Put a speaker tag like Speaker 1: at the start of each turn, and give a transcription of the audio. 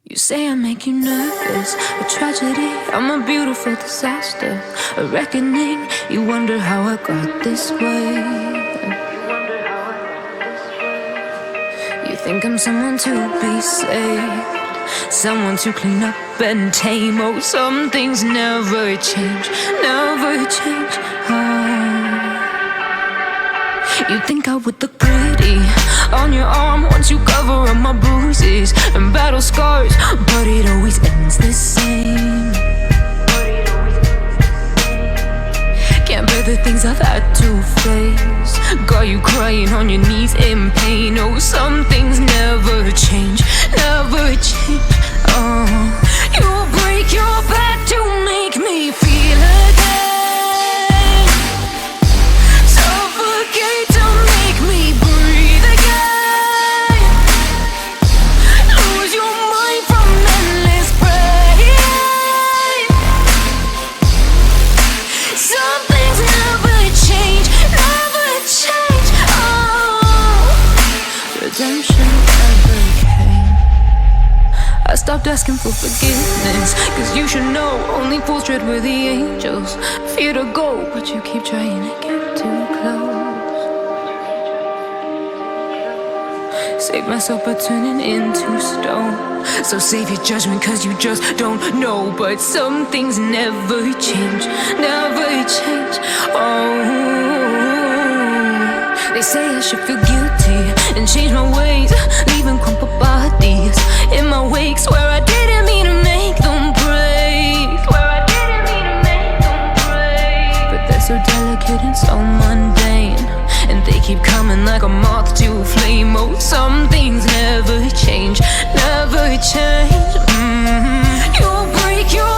Speaker 1: You say I make you nervous, a tragedy, I'm a beautiful disaster, a reckoning, you wonder how I got this way. You think I'm someone to be saved, someone to clean up and tame. Oh, some things never change, never change. You think I would look pretty on your arm once you cover up my bruises and battle scars, but it always ends the same. Can't bear the things I've had to face, got you crying on your knees in pain. Oh, some things never change, never change. You'll break your back to make me feel again, suffocate to make me breathe again, lose your mind from endless pain. Some things never change, never change. Redemption never came. I stopped asking for forgiveness, cause you should know only fools tread where the angels fear to go, but you keep trying to get too close. Save myself by turning into stone, so save your judgment cause you just don't know. But some things never change, never change. They say I should feel guilty and change my ways, leaving crumpled bodies in my wake. Swear I didn't mean to make them break, swear I didn't mean to make them break. But they're so delicate and so mundane, and they keep coming like a moth to a flame. Oh, some things never change, never change. You'll break your